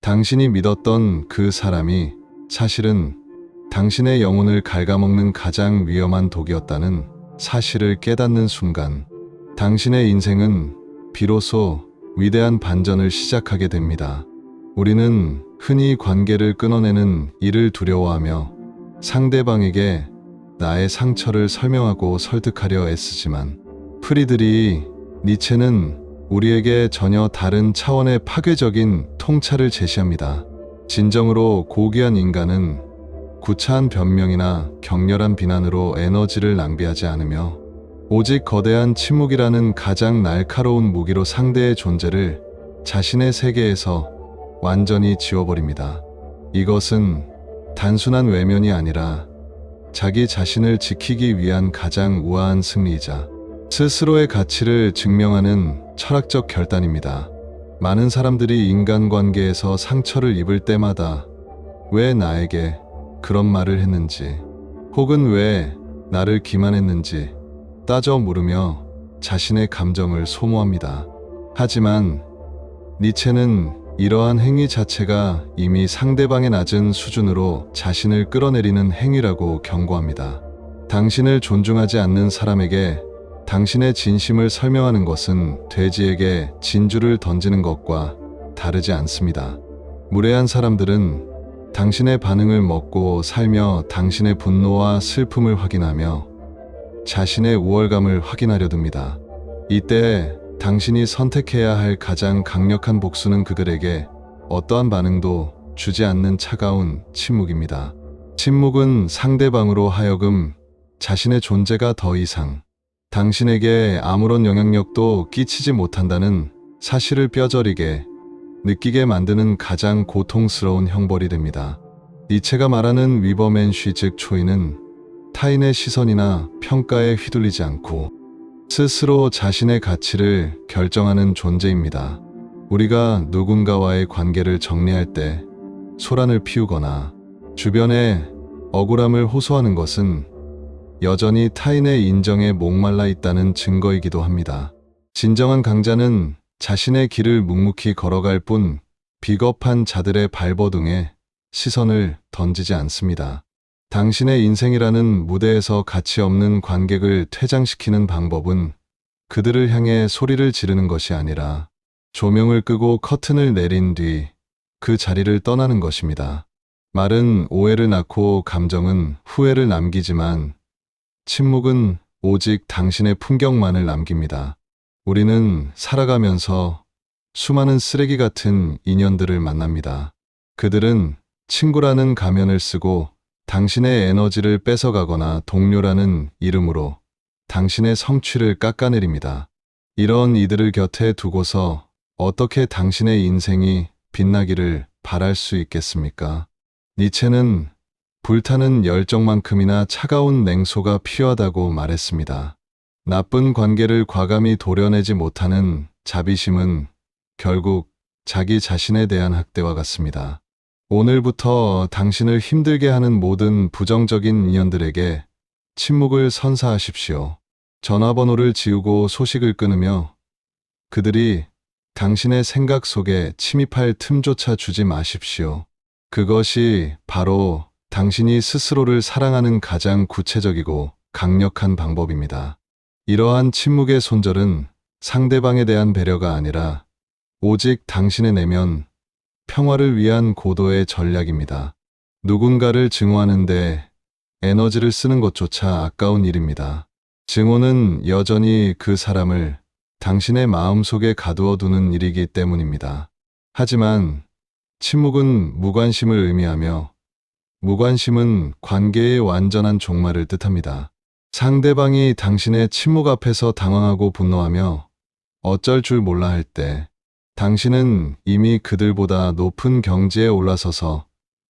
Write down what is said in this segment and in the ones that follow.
당신이 믿었던 그 사람이 사실은 당신의 영혼을 갉아먹는 가장 위험한 독이었다는 사실을 깨닫는 순간, 당신의 인생은 비로소 위대한 반전을 시작하게 됩니다. 우리는 흔히 관계를 끊어내는 일을 두려워하며 상대방에게 나의 상처를 설명하고 설득하려 애쓰지만, 프리드리히 니체는 우리에게 전혀 다른 차원의 파괴적인 통찰을 제시합니다. 진정으로 고귀한 인간은 구차한 변명이나 격렬한 비난으로 에너지를 낭비하지 않으며 오직 거대한 침묵이라는 가장 날카로운 무기로 상대의 존재를 자신의 세계에서 완전히 지워버립니다. 이것은 단순한 외면이 아니라 자기 자신을 지키기 위한 가장 우아한 승리이자 스스로의 가치를 증명하는 철학적 결단입니다. 많은 사람들이 인간관계에서 상처를 입을 때마다 왜 나에게 그런 말을 했는지, 혹은 왜 나를 기만했는지 따져 물으며 자신의 감정을 소모합니다. 하지만 니체는 이러한 행위 자체가 이미 상대방의 낮은 수준으로 자신을 끌어내리는 행위라고 경고합니다. 당신을 존중하지 않는 사람에게 당신의 진심을 설명하는 것은 돼지에게 진주를 던지는 것과 다르지 않습니다. 무례한 사람들은 당신의 반응을 먹고 살며 당신의 분노와 슬픔을 확인하며 자신의 우월감을 확인하려 듭니다. 이때 당신이 선택해야 할 가장 강력한 복수는 그들에게 어떠한 반응도 주지 않는 차가운 침묵입니다. 침묵은 상대방으로 하여금 자신의 존재가 더 이상 당신에게 아무런 영향력도 끼치지 못한다는 사실을 뼈저리게 느끼게 만드는 가장 고통스러운 형벌이 됩니다. 니체가 말하는 위버맨쉬 즉 초인은 타인의 시선이나 평가에 휘둘리지 않고 스스로 자신의 가치를 결정하는 존재입니다. 우리가 누군가와의 관계를 정리할 때 소란을 피우거나 주변에 억울함을 호소하는 것은 여전히 타인의 인정에 목말라 있다는 증거이기도 합니다. 진정한 강자는 자신의 길을 묵묵히 걸어갈 뿐 비겁한 자들의 발버둥에 시선을 던지지 않습니다. 당신의 인생이라는 무대에서 가치 없는 관객을 퇴장시키는 방법은 그들을 향해 소리를 지르는 것이 아니라 조명을 끄고 커튼을 내린 뒤 그 자리를 떠나는 것입니다. 말은 오해를 낳고 감정은 후회를 남기지만 침묵은 오직 당신의 풍경만을 남깁니다. 우리는 살아가면서 수많은 쓰레기 같은 인연들을 만납니다. 그들은 친구라는 가면을 쓰고 당신의 에너지를 뺏어가거나 동료라는 이름으로 당신의 성취를 깎아내립니다. 이런 이들을 곁에 두고서 어떻게 당신의 인생이 빛나기를 바랄 수 있겠습니까? 니체는 불타는 열정만큼이나 차가운 냉소가 필요하다고 말했습니다. 나쁜 관계를 과감히 도려내지 못하는 자비심은 결국 자기 자신에 대한 학대와 같습니다. 오늘부터 당신을 힘들게 하는 모든 부정적인 인연들에게 침묵을 선사하십시오. 전화번호를 지우고 소식을 끊으며 그들이 당신의 생각 속에 침입할 틈조차 주지 마십시오. 그것이 바로 당신이 스스로를 사랑하는 가장 구체적이고 강력한 방법입니다. 이러한 침묵의 손절은 상대방에 대한 배려가 아니라 오직 당신의 내면 평화를 위한 고도의 전략입니다. 누군가를 증오하는데 에너지를 쓰는 것조차 아까운 일입니다. 증오는 여전히 그 사람을 당신의 마음속에 가두어 두는 일이기 때문입니다. 하지만 침묵은 무관심을 의미하며 무관심은 관계의 완전한 종말을 뜻합니다. 상대방이 당신의 침묵 앞에서 당황하고 분노하며 어쩔 줄 몰라 할 때 당신은 이미 그들보다 높은 경지에 올라서서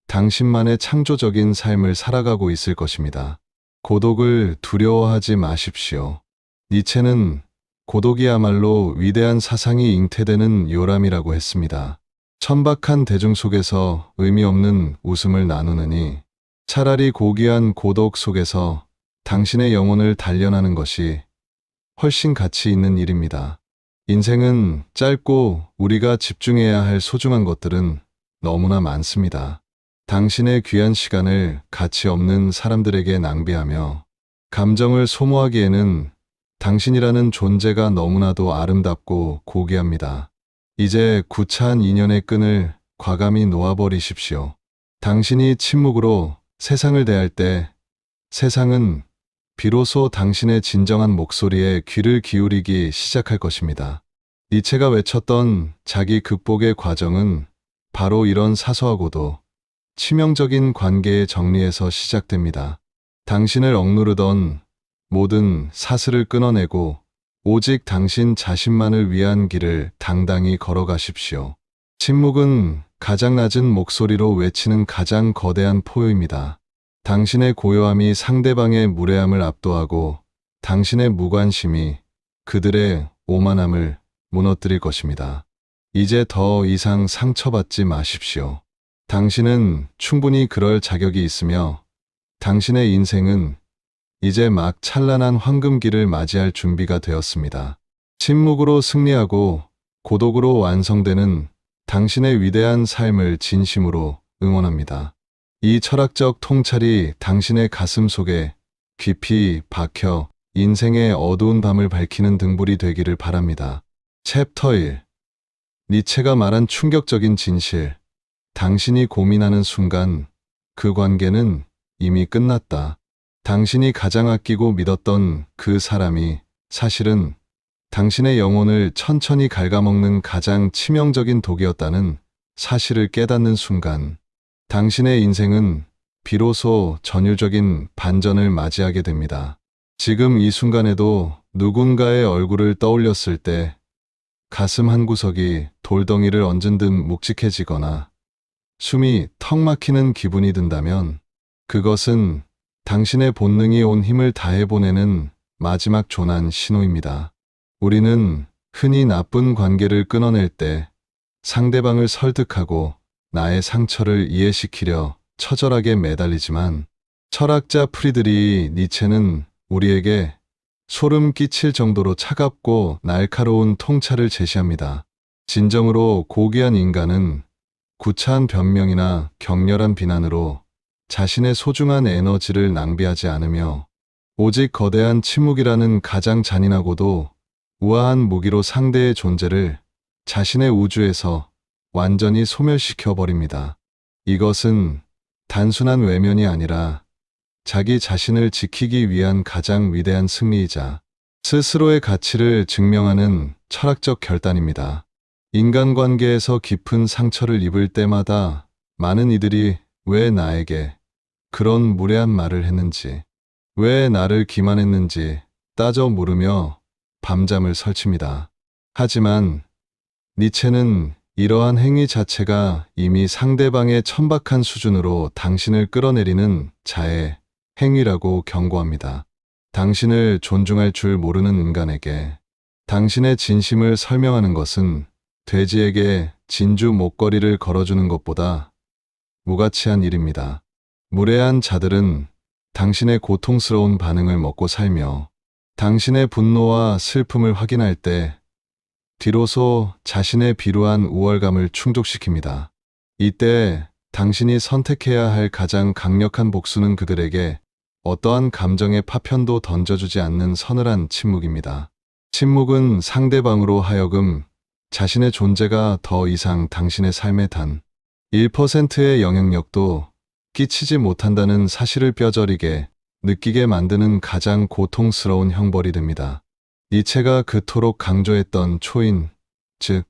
당신만의 창조적인 삶을 살아가고 있을 것입니다. 고독을 두려워하지 마십시오. 니체는 고독이야말로 위대한 사상이 잉태되는 요람이라고 했습니다. 천박한 대중 속에서 의미 없는 웃음을 나누느니 차라리 고귀한 고독 속에서 당신의 영혼을 단련하는 것이 훨씬 가치 있는 일입니다. 인생은 짧고 우리가 집중해야 할 소중한 것들은 너무나 많습니다. 당신의 귀한 시간을 가치 없는 사람들에게 낭비하며 감정을 소모하기에는 당신이라는 존재가 너무나도 아름답고 고귀합니다. 이제 구차한 인연의 끈을 과감히 놓아버리십시오. 당신이 침묵으로 세상을 대할 때 세상은 비로소 당신의 진정한 목소리에 귀를 기울이기 시작할 것입니다. 니체가 외쳤던 자기 극복의 과정은 바로 이런 사소하고도 치명적인 관계의 정리에서 시작됩니다. 당신을 억누르던 모든 사슬을 끊어내고 오직 당신 자신만을 위한 길을 당당히 걸어가십시오. 침묵은 가장 낮은 목소리로 외치는 가장 거대한 포효입니다. 당신의 고요함이 상대방의 무례함을 압도하고 당신의 무관심이 그들의 오만함을 무너뜨릴 것입니다. 이제 더 이상 상처받지 마십시오. 당신은 충분히 그럴 자격이 있으며 당신의 인생은 이제 막 찬란한 황금기를 맞이할 준비가 되었습니다. 침묵으로 승리하고 고독으로 완성되는 당신의 위대한 삶을 진심으로 응원합니다. 이 철학적 통찰이 당신의 가슴 속에 깊이 박혀 인생의 어두운 밤을 밝히는 등불이 되기를 바랍니다. 챕터 1. 니체가 말한 충격적인 진실. 당신이 고민하는 순간 그 관계는 이미 끝났다. 당신이 가장 아끼고 믿었던 그 사람이 사실은 당신의 영혼을 천천히 갉아먹는 가장 치명적인 독이었다는 사실을 깨닫는 순간 당신의 인생은 비로소 전율적인 반전을 맞이하게 됩니다. 지금 이 순간에도 누군가의 얼굴을 떠올렸을 때 가슴 한구석이 돌덩이를 얹은 듯 묵직해지거나 숨이 턱 막히는 기분이 든다면 그것은 당신의 본능이 온 힘을 다해 보내는 마지막 조난 신호입니다. 우리는 흔히 나쁜 관계를 끊어낼 때 상대방을 설득하고 나의 상처를 이해시키려 처절하게 매달리지만 철학자 프리드리히 니체는 우리에게 소름 끼칠 정도로 차갑고 날카로운 통찰을 제시합니다. 진정으로 고귀한 인간은 구차한 변명이나 격렬한 비난으로 자신의 소중한 에너지를 낭비하지 않으며 오직 거대한 침묵이라는 가장 잔인하고도 우아한 무기로 상대의 존재를 자신의 우주에서 완전히 소멸시켜 버립니다. 이것은 단순한 외면이 아니라 자기 자신을 지키기 위한 가장 위대한 승리이자 스스로의 가치를 증명하는 철학적 결단입니다. 인간관계에서 깊은 상처를 입을 때마다 많은 이들이 왜 나에게 그런 무례한 말을 했는지, 왜 나를 기만했는지 따져 물으며 밤잠을 설칩니다. 하지만 니체는 이러한 행위 자체가 이미 상대방의 천박한 수준으로 당신을 끌어내리는 자의 행위라고 경고합니다. 당신을 존중할 줄 모르는 인간에게 당신의 진심을 설명하는 것은 돼지에게 진주 목걸이를 걸어주는 것보다 무가치한 일입니다. 무례한 자들은 당신의 고통스러운 반응을 먹고 살며 당신의 분노와 슬픔을 확인할 때 뒤로소 자신의 비루한 우월감을 충족시킵니다. 이때 당신이 선택해야 할 가장 강력한 복수는 그들에게 어떠한 감정의 파편도 던져주지 않는 서늘한 침묵입니다. 침묵은 상대방으로 하여금 자신의 존재가 더 이상 당신의 삶에 단 1%의 영향력도 끼치지 못한다는 사실을 뼈저리게 느끼게 만드는 가장 고통스러운 형벌이 됩니다. 니체가 그토록 강조했던 초인, 즉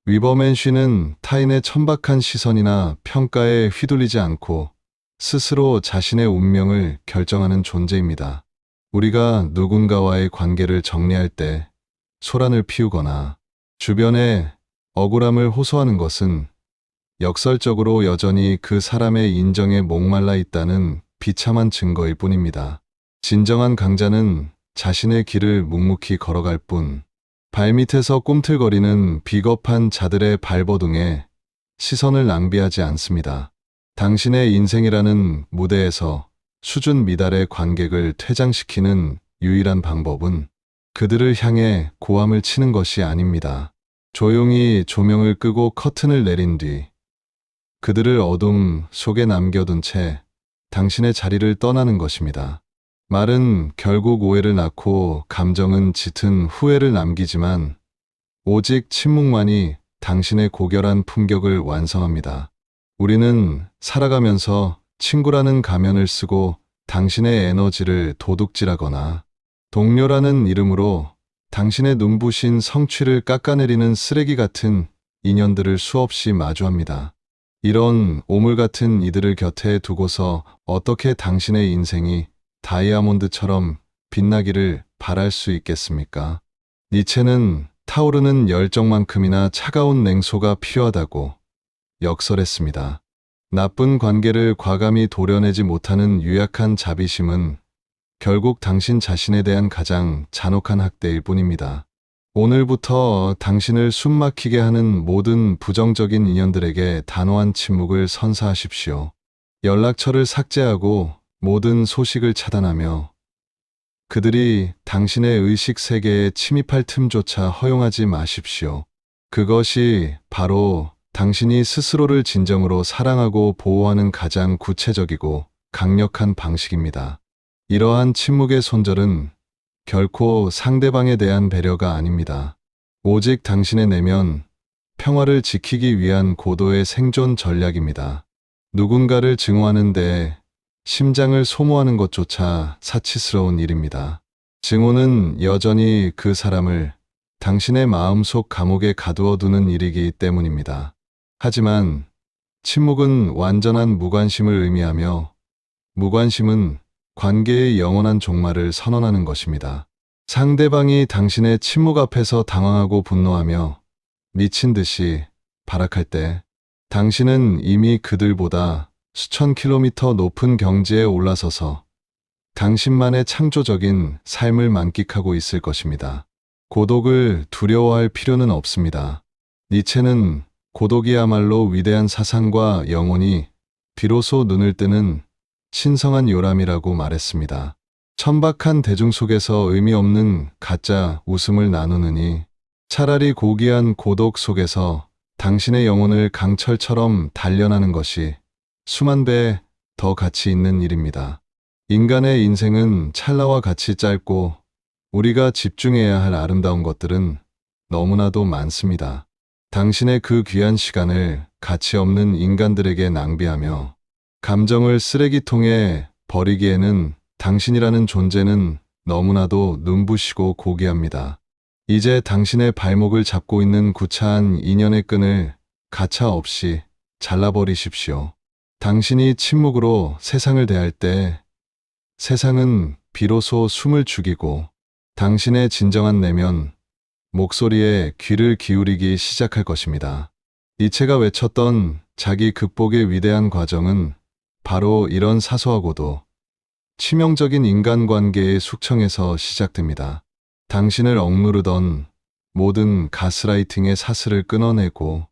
위버맨쉬는 타인의 천박한 시선이나 평가에 휘둘리지 않고 스스로 자신의 운명을 결정하는 존재입니다. 우리가 누군가와의 관계를 정리할 때 소란을 피우거나 주변에 억울함을 호소하는 것은 역설적으로 여전히 그 사람의 인정에 목말라 있다는 비참한 증거일 뿐입니다. 진정한 강자는 자신의 길을 묵묵히 걸어갈 뿐 발밑에서 꿈틀거리는 비겁한 자들의 발버둥에 시선을 낭비하지 않습니다. 당신의 인생이라는 무대에서 수준 미달의 관객을 퇴장시키는 유일한 방법은 그들을 향해 고함을 치는 것이 아닙니다. 조용히 조명을 끄고 커튼을 내린 뒤 그들을 어둠 속에 남겨둔 채 당신의 자리를 떠나는 것입니다. 말은 결국 오해를 낳고 감정은 짙은 후회를 남기지만 오직 침묵만이 당신의 고결한 품격을 완성합니다. 우리는 살아가면서 친구라는 가면을 쓰고 당신의 에너지를 도둑질하거나 동료라는 이름으로 당신의 눈부신 성취를 깎아내리는 쓰레기 같은 인연들을 수없이 마주합니다. 이런 오물 같은 이들을 곁에 두고서 어떻게 당신의 인생이 다이아몬드처럼 빛나기를 바랄 수 있겠습니까? 니체는 타오르는 열정만큼이나 차가운 냉소가 필요하다고 역설했습니다. 나쁜 관계를 과감히 도려내지 못하는 유약한 자비심은 결국 당신 자신에 대한 가장 잔혹한 학대일 뿐입니다. 오늘부터 당신을 숨막히게 하는 모든 부정적인 인연들에게 단호한 침묵을 선사하십시오. 연락처를 삭제하고 모든 소식을 차단하며 그들이 당신의 의식 세계에 침입할 틈조차 허용하지 마십시오. 그것이 바로 당신이 스스로를 진정으로 사랑하고 보호하는 가장 구체적이고 강력한 방식입니다. 이러한 침묵의 손절은 결코 상대방에 대한 배려가 아닙니다. 오직 당신의 내면 평화를 지키기 위한 고도의 생존 전략입니다. 누군가를 증오하는데 심장을 소모하는 것조차 사치스러운 일입니다. 증오는 여전히 그 사람을 당신의 마음속 감옥에 가두어 두는 일이기 때문입니다. 하지만 침묵은 완전한 무관심을 의미하며 무관심은 관계의 영원한 종말을 선언하는 것입니다. 상대방이 당신의 침묵 앞에서 당황하고 분노하며 미친 듯이 발악할 때 당신은 이미 그들보다 수천 킬로미터 높은 경지에 올라서서 당신만의 창조적인 삶을 만끽하고 있을 것입니다. 고독을 두려워할 필요는 없습니다. 니체는 고독이야말로 위대한 사상과 영혼이 비로소 눈을 뜨는 신성한 요람이라고 말했습니다. 천박한 대중 속에서 의미 없는 가짜 웃음을 나누느니 차라리 고귀한 고독 속에서 당신의 영혼을 강철처럼 단련하는 것이 수만 배 더 가치 있는 일입니다. 인간의 인생은 찰나와 같이 짧고 우리가 집중해야 할 아름다운 것들은 너무나도 많습니다. 당신의 그 귀한 시간을 가치 없는 인간들에게 낭비하며 감정을 쓰레기통에 버리기에는 당신이라는 존재는 너무나도 눈부시고 고귀합니다. 이제 당신의 발목을 잡고 있는 구차한 인연의 끈을 가차 없이 잘라버리십시오. 당신이 침묵으로 세상을 대할 때 세상은 비로소 숨을 죽이고 당신의 진정한 내면 목소리에 귀를 기울이기 시작할 것입니다. 니체가 외쳤던 자기 극복의 위대한 과정은 바로 이런 사소하고도 치명적인 인간관계의 숙청에서 시작됩니다. 당신을 억누르던 모든 가스라이팅의 사슬을 끊어내고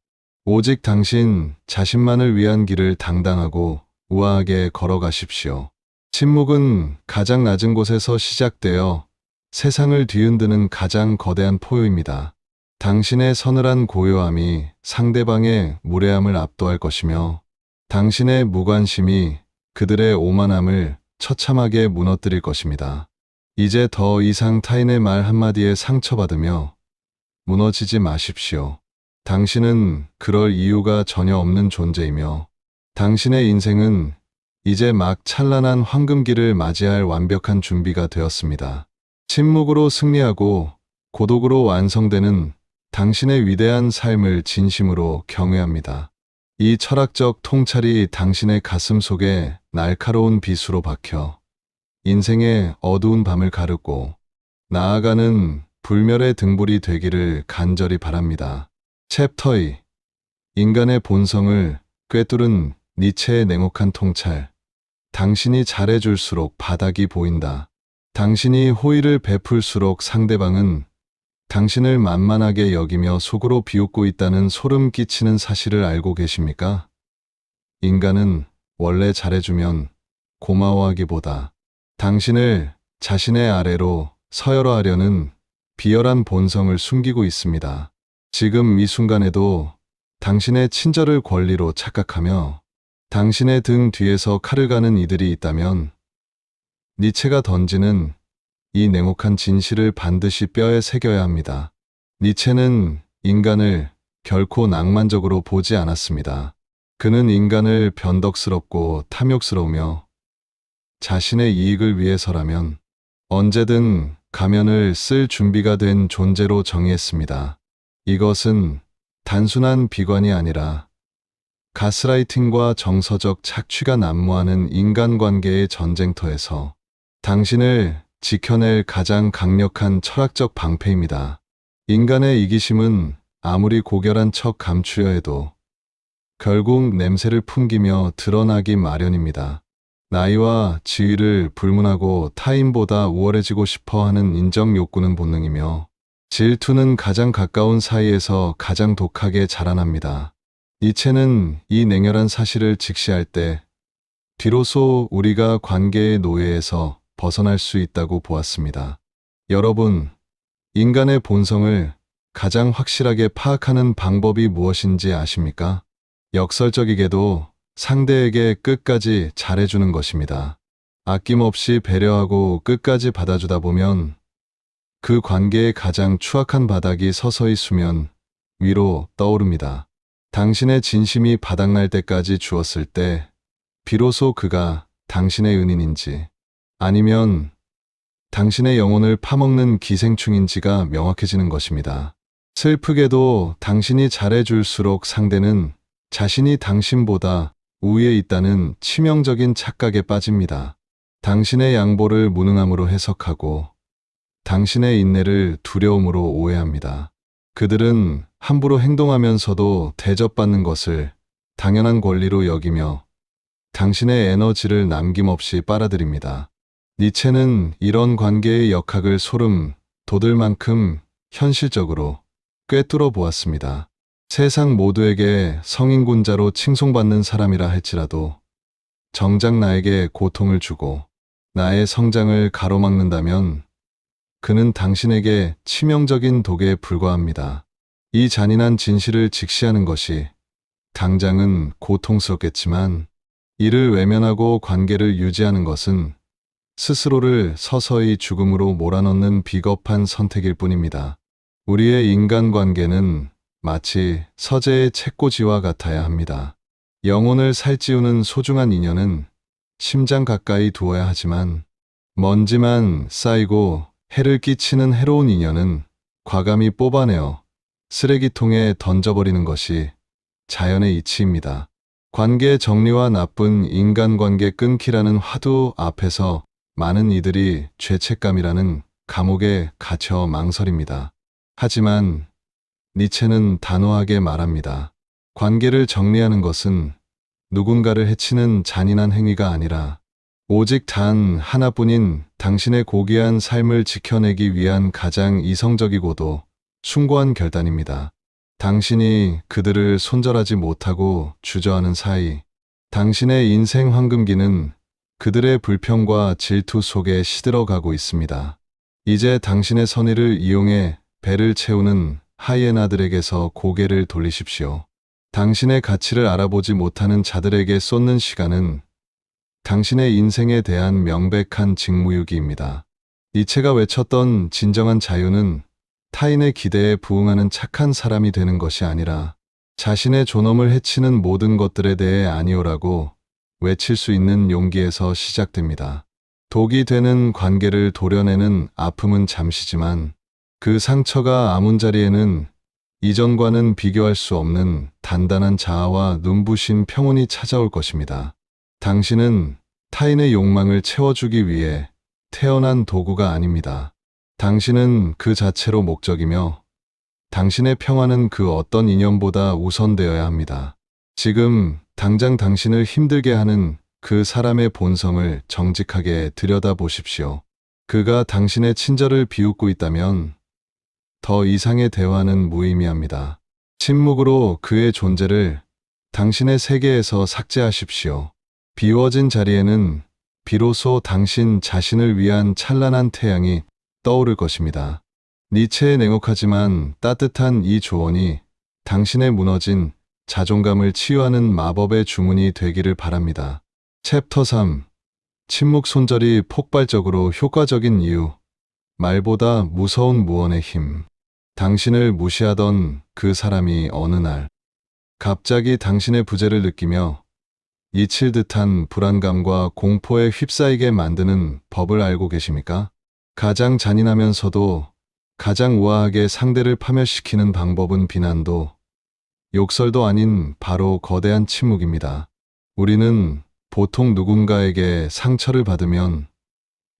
오직 당신 자신만을 위한 길을 당당하고 우아하게 걸어가십시오. 침묵은 가장 낮은 곳에서 시작되어 세상을 뒤흔드는 가장 거대한 포효입니다. 당신의 서늘한 고요함이 상대방의 무례함을 압도할 것이며 당신의 무관심이 그들의 오만함을 처참하게 무너뜨릴 것입니다. 이제 더 이상 타인의 말 한마디에 상처받으며 무너지지 마십시오. 당신은 그럴 이유가 전혀 없는 존재이며 당신의 인생은 이제 막 찬란한 황금기를 맞이할 완벽한 준비가 되었습니다. 침묵으로 승리하고 고독으로 완성되는 당신의 위대한 삶을 진심으로 경외합니다. 이 철학적 통찰이 당신의 가슴 속에 날카로운 빗으로 박혀 인생의 어두운 밤을 가르고 나아가는 불멸의 등불이 되기를 간절히 바랍니다. 챕터 2. 인간의 본성을 꿰뚫은 니체의 냉혹한 통찰. 당신이 잘해줄수록 바닥이 보인다. 당신이 호의를 베풀수록 상대방은 당신을 만만하게 여기며 속으로 비웃고 있다는 소름 끼치는 사실을 알고 계십니까? 인간은 원래 잘해주면 고마워하기보다 당신을 자신의 아래로 서열화하려는 비열한 본성을 숨기고 있습니다. 지금 이 순간에도 당신의 친절을 권리로 착각하며 당신의 등 뒤에서 칼을 가는 이들이 있다면 니체가 던지는 이 냉혹한 진실을 반드시 뼈에 새겨야 합니다. 니체는 인간을 결코 낭만적으로 보지 않았습니다. 그는 인간을 변덕스럽고 탐욕스러우며 자신의 이익을 위해서라면 언제든 가면을 쓸 준비가 된 존재로 정의했습니다. 이것은 단순한 비관이 아니라 가스라이팅과 정서적 착취가 난무하는 인간관계의 전쟁터에서 당신을 지켜낼 가장 강력한 철학적 방패입니다. 인간의 이기심은 아무리 고결한 척 감추려 해도 결국 냄새를 풍기며 드러나기 마련입니다. 나이와 지위를 불문하고 타인보다 우월해지고 싶어 하는 인정 욕구는 본능이며 질투는 가장 가까운 사이에서 가장 독하게 자라납니다. 니체는 이 냉혈한 사실을 직시할 때 비로소 우리가 관계의 노예에서 벗어날 수 있다고 보았습니다. 여러분, 인간의 본성을 가장 확실하게 파악하는 방법이 무엇인지 아십니까? 역설적이게도 상대에게 끝까지 잘해주는 것입니다. 아낌없이 배려하고 끝까지 받아주다 보면 그 관계의 가장 추악한 바닥이 서서히 수면 위로 떠오릅니다. 당신의 진심이 바닥날 때까지 주었을 때 비로소 그가 당신의 은인인지 아니면 당신의 영혼을 파먹는 기생충인지가 명확해지는 것입니다. 슬프게도 당신이 잘해줄수록 상대는 자신이 당신보다 우위에 있다는 치명적인 착각에 빠집니다. 당신의 양보를 무능함으로 해석하고 당신의 인내를 두려움으로 오해합니다. 그들은 함부로 행동하면서도 대접받는 것을 당연한 권리로 여기며 당신의 에너지를 남김없이 빨아들입니다. 니체는 이런 관계의 역학을 소름 돋을 만큼 현실적으로 꿰뚫어 보았습니다. 세상 모두에게 성인군자로 칭송받는 사람이라 할지라도 정작 나에게 고통을 주고 나의 성장을 가로막는다면 그는 당신에게 치명적인 독에 불과합니다. 이 잔인한 진실을 직시하는 것이 당장은 고통스럽겠지만 이를 외면하고 관계를 유지하는 것은 스스로를 서서히 죽음으로 몰아넣는 비겁한 선택일 뿐입니다. 우리의 인간관계는 마치 서재의 책꽂이와 같아야 합니다. 영혼을 살찌우는 소중한 인연은 심장 가까이 두어야 하지만 먼지만 쌓이고 해를 끼치는 해로운 인연은 과감히 뽑아내어 쓰레기통에 던져버리는 것이 자연의 이치입니다. 관계 정리와 나쁜 인간관계 끊기라는 화두 앞에서 많은 이들이 죄책감이라는 감옥에 갇혀 망설입니다. 하지만 니체는 단호하게 말합니다. 관계를 정리하는 것은 누군가를 해치는 잔인한 행위가 아니라 오직 단 하나뿐인 당신의 고귀한 삶을 지켜내기 위한 가장 이성적이고도 숭고한 결단입니다. 당신이 그들을 손절하지 못하고 주저하는 사이 당신의 인생 황금기는 그들의 불평과 질투 속에 시들어가고 있습니다. 이제 당신의 선의를 이용해 배를 채우는 하이에나들에게서 고개를 돌리십시오. 당신의 가치를 알아보지 못하는 자들에게 쏟는 시간은 당신의 인생에 대한 명백한 직무유기입니다. 니체가 외쳤던 진정한 자유는 타인의 기대에 부응하는 착한 사람이 되는 것이 아니라 자신의 존엄을 해치는 모든 것들에 대해 아니오라고 외칠 수 있는 용기에서 시작됩니다. 독이 되는 관계를 도려내는 아픔은 잠시지만 그 상처가 아문 자리에는 이전과는 비교할 수 없는 단단한 자아와 눈부신 평온이 찾아올 것입니다. 당신은 타인의 욕망을 채워주기 위해 태어난 도구가 아닙니다. 당신은 그 자체로 목적이며 당신의 평화는 그 어떤 이념보다 우선되어야 합니다. 지금 당장 당신을 힘들게 하는 그 사람의 본성을 정직하게 들여다보십시오. 그가 당신의 친절을 비웃고 있다면 더 이상의 대화는 무의미합니다. 침묵으로 그의 존재를 당신의 세계에서 삭제하십시오. 비워진 자리에는 비로소 당신 자신을 위한 찬란한 태양이 떠오를 것입니다. 니체의 냉혹하지만 따뜻한 이 조언이 당신의 무너진 자존감을 치유하는 마법의 주문이 되기를 바랍니다. 챕터 3. 침묵 손절이 폭발적으로 효과적인 이유. 말보다 무서운 무언의 힘. 당신을 무시하던 그 사람이 어느 날 갑자기 당신의 부재를 느끼며 잊힐 듯한 불안감과 공포에 휩싸이게 만드는 법을 알고 계십니까? 가장 잔인하면서도 가장 우아하게 상대를 파멸시키는 방법은 비난도 욕설도 아닌 바로 거대한 침묵입니다. 우리는 보통 누군가에게 상처를 받으면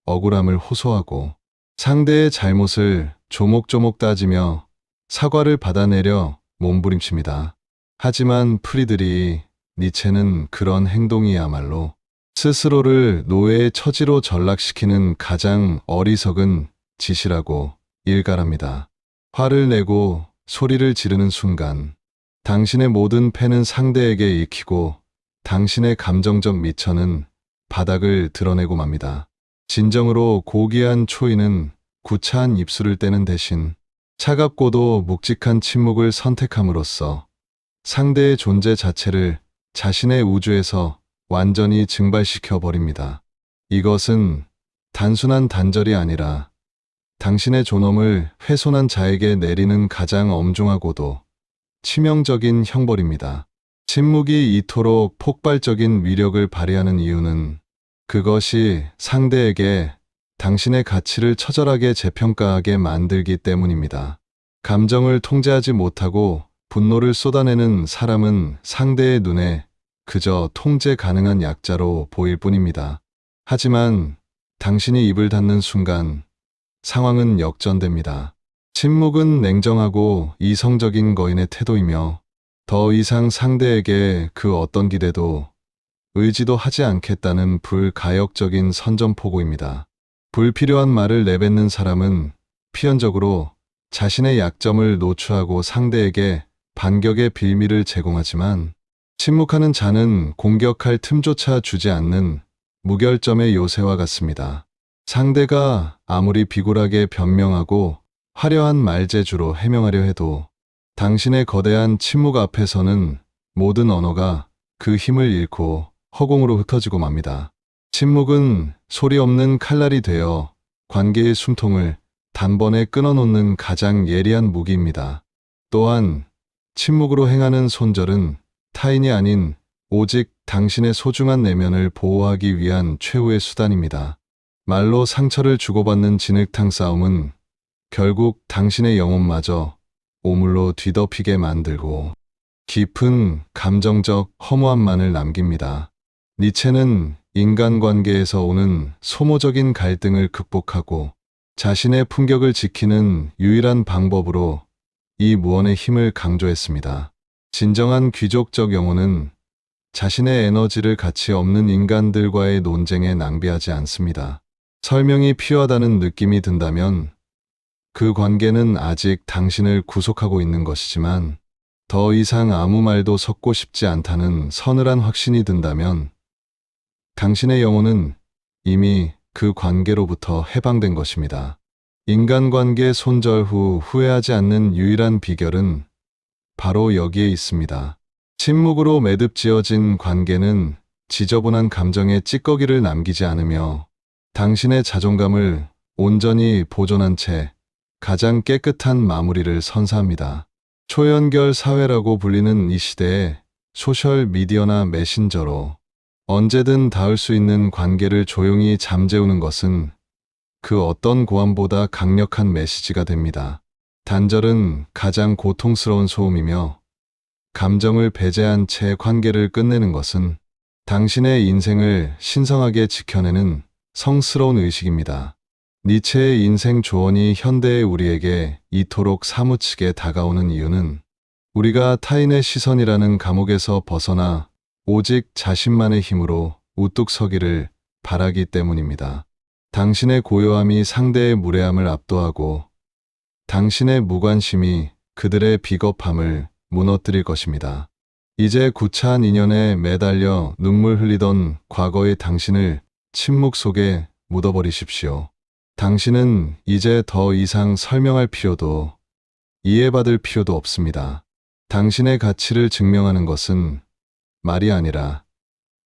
억울함을 호소하고 상대의 잘못을 조목조목 따지며 사과를 받아내려 몸부림칩니다. 하지만 프리드리히 니체는 그런 행동이야말로 스스로를 노예의 처지로 전락시키는 가장 어리석은 짓이라고 일갈합니다. 화를 내고 소리를 지르는 순간 당신의 모든 패는 상대에게 읽히고 당신의 감정적 미천은 바닥을 드러내고 맙니다. 진정으로 고귀한 초인은 구차한 입술을 떼는 대신 차갑고도 묵직한 침묵을 선택함으로써 상대의 존재 자체를 자신의 우주에서 완전히 증발시켜 버립니다. 이것은 단순한 단절이 아니라 당신의 존엄을 훼손한 자에게 내리는 가장 엄중하고도 치명적인 형벌입니다. 침묵이 이토록 폭발적인 위력을 발휘하는 이유는 그것이 상대에게 당신의 가치를 처절하게 재평가하게 만들기 때문입니다. 감정을 통제하지 못하고 분노를 쏟아내는 사람은 상대의 눈에 그저 통제 가능한 약자로 보일 뿐입니다. 하지만 당신이 입을 닫는 순간 상황은 역전됩니다. 침묵은 냉정하고 이성적인 거인의 태도이며 더 이상 상대에게 그 어떤 기대도 의지도 하지 않겠다는 불가역적인 선전포고입니다. 불필요한 말을 내뱉는 사람은 필연적으로 자신의 약점을 노출하고 상대에게 반격의 빌미를 제공하지만 침묵하는 자는 공격할 틈조차 주지 않는 무결점의 요새와 같습니다. 상대가 아무리 비굴하게 변명하고 화려한 말재주로 해명하려 해도 당신의 거대한 침묵 앞에서는 모든 언어가 그 힘을 잃고 허공으로 흩어지고 맙니다. 침묵은 소리 없는 칼날이 되어 관계의 숨통을 단번에 끊어놓는 가장 예리한 무기입니다. 또한 침묵으로 행하는 손절은 타인이 아닌 오직 당신의 소중한 내면을 보호하기 위한 최후의 수단입니다. 말로 상처를 주고받는 진흙탕 싸움은 결국 당신의 영혼마저 오물로 뒤덮이게 만들고 깊은 감정적 허무함만을 남깁니다. 니체는 인간관계에서 오는 소모적인 갈등을 극복하고 자신의 품격을 지키는 유일한 방법으로 이 무언의 힘을 강조했습니다. 진정한 귀족적 영혼은 자신의 에너지를 가치 없는 인간들과의 논쟁에 낭비하지 않습니다. 설명이 필요하다는 느낌이 든다면 그 관계는 아직 당신을 구속하고 있는 것이지만 더 이상 아무 말도 섞고 싶지 않다는 서늘한 확신이 든다면 당신의 영혼은 이미 그 관계로부터 해방된 것입니다. 인간관계 손절 후 후회하지 않는 유일한 비결은 바로 여기에 있습니다. 침묵으로 매듭지어진 관계는 지저분한 감정의 찌꺼기를 남기지 않으며 당신의 자존감을 온전히 보존한 채 가장 깨끗한 마무리를 선사합니다. 초연결 사회라고 불리는 이 시대에 소셜 미디어나 메신저로 언제든 닿을 수 있는 관계를 조용히 잠재우는 것은 그 어떤 고함보다 강력한 메시지가 됩니다. 단절은 가장 고통스러운 소음이며 감정을 배제한 채 관계를 끝내는 것은 당신의 인생을 신성하게 지켜내는 성스러운 의식입니다. 니체의 인생 조언이 현대의 우리에게 이토록 사무치게 다가오는 이유는 우리가 타인의 시선이라는 감옥에서 벗어나 오직 자신만의 힘으로 우뚝 서기를 바라기 때문입니다. 당신의 고요함이 상대의 무례함을 압도하고 당신의 무관심이 그들의 비겁함을 무너뜨릴 것입니다. 이제 구차한 인연에 매달려 눈물 흘리던 과거의 당신을 침묵 속에 묻어버리십시오. 당신은 이제 더 이상 설명할 필요도 이해받을 필요도 없습니다. 당신의 가치를 증명하는 것은 말이 아니라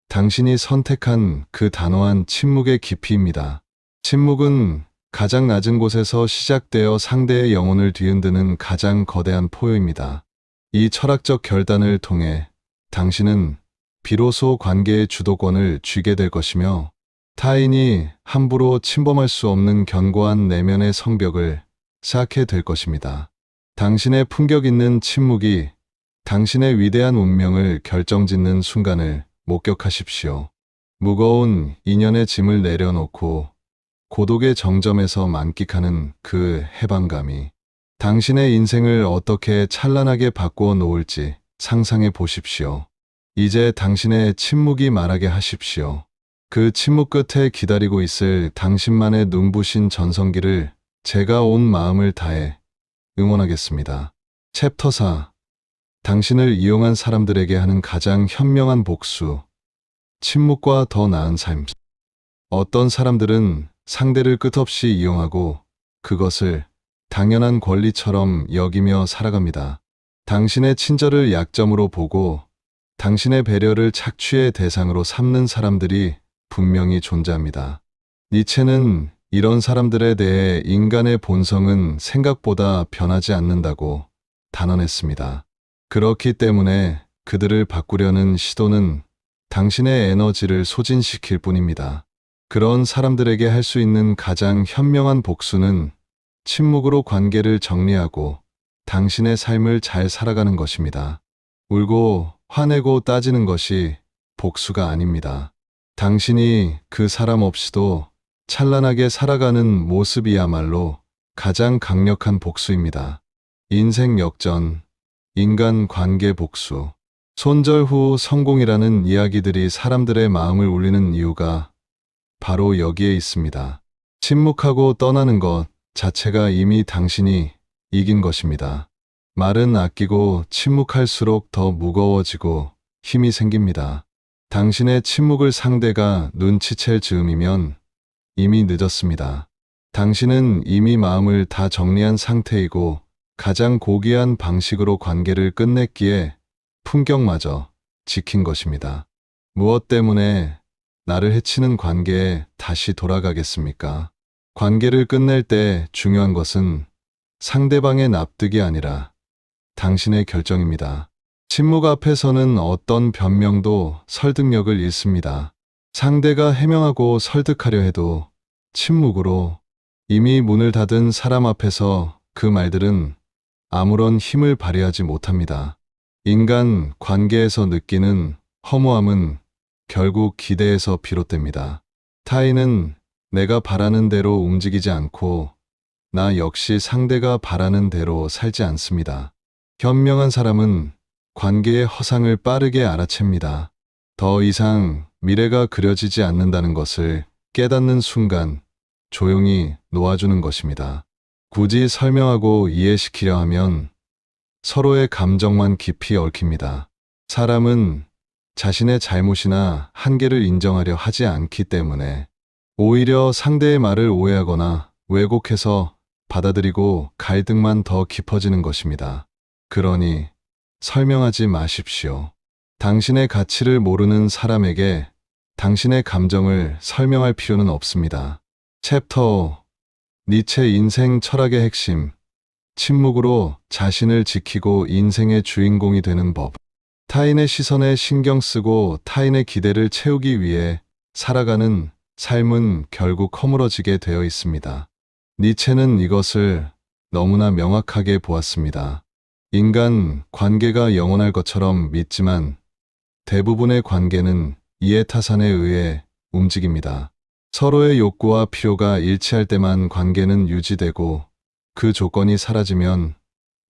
당신이 선택한 그 단호한 침묵의 깊이입니다. 침묵은 가장 낮은 곳에서 시작되어 상대의 영혼을 뒤흔드는 가장 거대한 포효입니다. 이 철학적 결단을 통해 당신은 비로소 관계의 주도권을 쥐게 될 것이며 타인이 함부로 침범할 수 없는 견고한 내면의 성벽을 쌓게 될 것입니다. 당신의 품격 있는 침묵이 당신의 위대한 운명을 결정짓는 순간을 목격하십시오. 무거운 인연의 짐을 내려놓고 고독의 정점에서 만끽하는 그 해방감이 당신의 인생을 어떻게 찬란하게 바꾸어 놓을지 상상해 보십시오. 이제 당신의 침묵이 말하게 하십시오. 그 침묵 끝에 기다리고 있을 당신만의 눈부신 전성기를 제가 온 마음을 다해 응원하겠습니다. 챕터 4. 당신을 이용한 사람들에게 하는 가장 현명한 복수. 침묵과 더 나은 삶. 어떤 사람들은 상대를 끝없이 이용하고 그것을 당연한 권리처럼 여기며 살아갑니다. 당신의 친절을 약점으로 보고 당신의 배려를 착취의 대상으로 삼는 사람들이 분명히 존재합니다. 니체는 이런 사람들에 대해 인간의 본성은 생각보다 변하지 않는다고 단언했습니다. 그렇기 때문에 그들을 바꾸려는 시도는 당신의 에너지를 소진시킬 뿐입니다. 그런 사람들에게 할 수 있는 가장 현명한 복수는 침묵으로 관계를 정리하고 당신의 삶을 잘 살아가는 것입니다. 울고 화내고 따지는 것이 복수가 아닙니다. 당신이 그 사람 없이도 찬란하게 살아가는 모습이야말로 가장 강력한 복수입니다. 인생 역전, 인간 관계 복수. 손절 후 성공이라는 이야기들이 사람들의 마음을 울리는 이유가 바로 여기에 있습니다. 침묵하고 떠나는 것 자체가 이미 당신이 이긴 것입니다. 말은 아끼고 침묵할수록 더 무거워지고 힘이 생깁니다. 당신의 침묵을 상대가 눈치챌 즈음이면 이미 늦었습니다. 당신은 이미 마음을 다 정리한 상태이고 가장 고귀한 방식으로 관계를 끝냈기에 품격마저 지킨 것입니다. 무엇 때문에 나를 해치는 관계에 다시 돌아가겠습니까? 관계를 끝낼 때 중요한 것은 상대방의 납득이 아니라 당신의 결정입니다. 침묵 앞에서는 어떤 변명도 설득력을 잃습니다. 상대가 해명하고 설득하려 해도 침묵으로 이미 문을 닫은 사람 앞에서 그 말들은 아무런 힘을 발휘하지 못합니다. 인간 관계에서 느끼는 허무함은 결국 기대에서 비롯됩니다. 타인은 내가 바라는 대로 움직이지 않고 나 역시 상대가 바라는 대로 살지 않습니다. 현명한 사람은 관계의 허상을 빠르게 알아챕니다. 더 이상 미래가 그려지지 않는다는 것을 깨닫는 순간 조용히 놓아주는 것입니다. 굳이 설명하고 이해시키려 하면 서로의 감정만 깊이 얽힙니다. 사람은 자신의 잘못이나 한계를 인정하려 하지 않기 때문에 오히려 상대의 말을 오해하거나 왜곡해서 받아들이고 갈등만 더 깊어지는 것입니다. 그러니 설명하지 마십시오. 당신의 가치를 모르는 사람에게 당신의 감정을 설명할 필요는 없습니다. 챕터 5. 니체 인생 철학의 핵심. 침묵으로 자신을 지키고 인생의 주인공이 되는 법. 타인의 시선에 신경 쓰고 타인의 기대를 채우기 위해 살아가는 삶은 결국 허물어지게 되어 있습니다. 니체는 이것을 너무나 명확하게 보았습니다. 인간 관계가 영원할 것처럼 믿지만 대부분의 관계는 이해타산에 의해 움직입니다. 서로의 욕구와 필요가 일치할 때만 관계는 유지되고 그 조건이 사라지면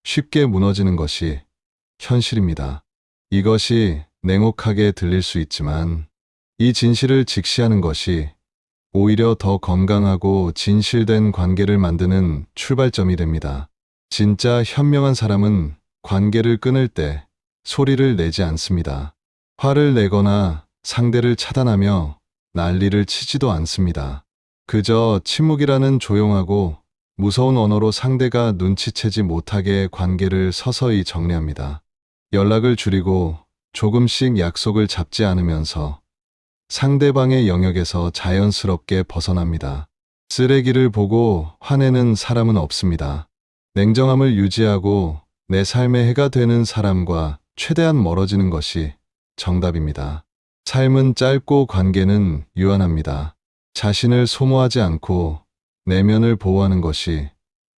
쉽게 무너지는 것이 현실입니다. 이것이 냉혹하게 들릴 수 있지만 이 진실을 직시하는 것이 오히려 더 건강하고 진실된 관계를 만드는 출발점이 됩니다. 진짜 현명한 사람은 관계를 끊을 때 소리를 내지 않습니다. 화를 내거나 상대를 차단하며 난리를 치지도 않습니다. 그저 침묵이라는 조용하고 무서운 언어로 상대가 눈치채지 못하게 관계를 서서히 정리합니다. 연락을 줄이고 조금씩 약속을 잡지 않으면서 상대방의 영역에서 자연스럽게 벗어납니다. 쓰레기를 보고 화내는 사람은 없습니다. 냉정함을 유지하고 내 삶에 해가 되는 사람과 최대한 멀어지는 것이 정답입니다. 삶은 짧고 관계는 유한합니다. 자신을 소모하지 않고 내면을 보호하는 것이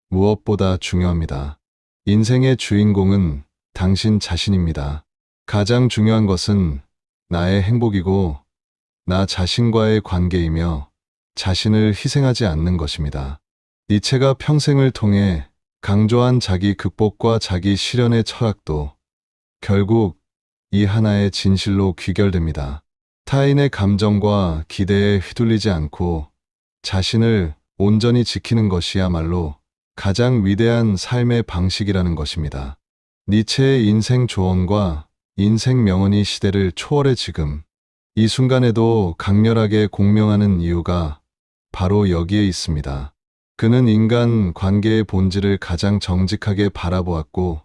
무엇보다 중요합니다. 인생의 주인공은 당신 자신입니다. 가장 중요한 것은 나의 행복이고 나 자신과의 관계이며 자신을 희생하지 않는 것입니다. 니체가 평생을 통해 강조한 자기 극복과 자기 실현의 철학도 결국 이 하나의 진실로 귀결됩니다. 타인의 감정과 기대에 휘둘리지 않고 자신을 온전히 지키는 것이야말로 가장 위대한 삶의 방식이라는 것입니다. 니체의 인생 조언과 인생 명언이 시대를 초월해 지금 이 순간에도 강렬하게 공명하는 이유가 바로 여기에 있습니다. 그는 인간 관계의 본질을 가장 정직하게 바라보았고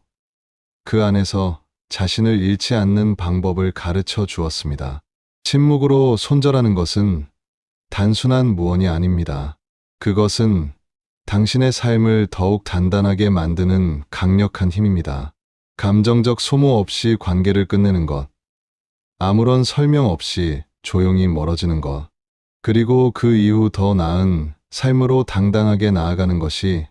그 안에서 자신을 잃지 않는 방법을 가르쳐 주었습니다. 침묵으로 손절하는 것은 단순한 무언이 아닙니다. 그것은 당신의 삶을 더욱 단단하게 만드는 강력한 힘입니다. 감정적 소모 없이 관계를 끝내는 것, 아무런 설명 없이 조용히 멀어지는 것, 그리고 그 이후 더 나은 삶으로 당당하게 나아가는 것이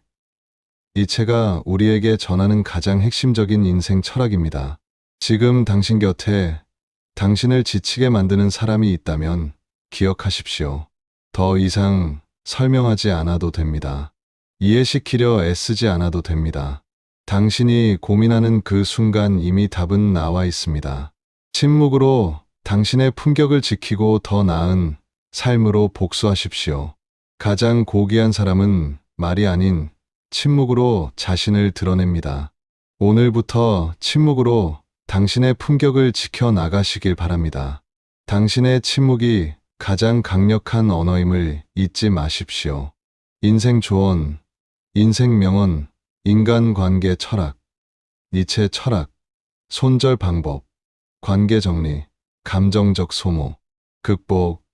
니체가 우리에게 전하는 가장 핵심적인 인생 철학입니다. 지금 당신 곁에 당신을 지치게 만드는 사람이 있다면 기억하십시오. 더 이상 설명하지 않아도 됩니다. 이해시키려 애쓰지 않아도 됩니다. 당신이 고민하는 그 순간 이미 답은 나와 있습니다. 침묵으로 당신의 품격을 지키고 더 나은 삶으로 복수하십시오. 가장 고귀한 사람은 말이 아닌 침묵으로 자신을 드러냅니다. 오늘부터 침묵으로 당신의 품격을 지켜나가시길 바랍니다. 당신의 침묵이 가장 강력한 언어임을 잊지 마십시오. 인생 조언, 인생 명언, 인간관계 철학, 니체 철학, 손절 방법, 관계 정리, 감정적 소모, 극복,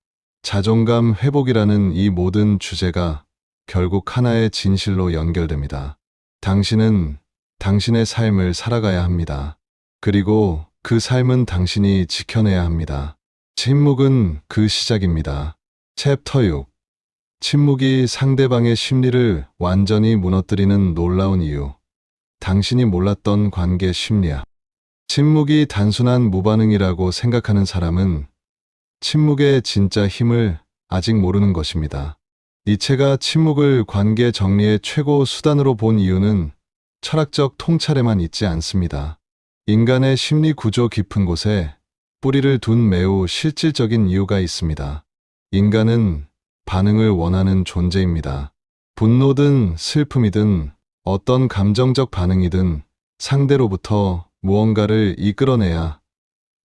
자존감 회복이라는 이 모든 주제가 결국 하나의 진실로 연결됩니다. 당신은 당신의 삶을 살아가야 합니다. 그리고 그 삶은 당신이 지켜내야 합니다. 침묵은 그 시작입니다. 챕터 6. 침묵이 상대방의 심리를 완전히 무너뜨리는 놀라운 이유. 당신이 몰랐던 관계 심리학. 침묵이 단순한 무반응이라고 생각하는 사람은 침묵의 진짜 힘을 아직 모르는 것입니다. 니체가 침묵을 관계 정리의 최고 수단으로 본 이유는 철학적 통찰에만 있지 않습니다. 인간의 심리 구조 깊은 곳에 뿌리를 둔 매우 실질적인 이유가 있습니다. 인간은 반응을 원하는 존재입니다. 분노든 슬픔이든 어떤 감정적 반응이든 상대로부터 무언가를 이끌어내야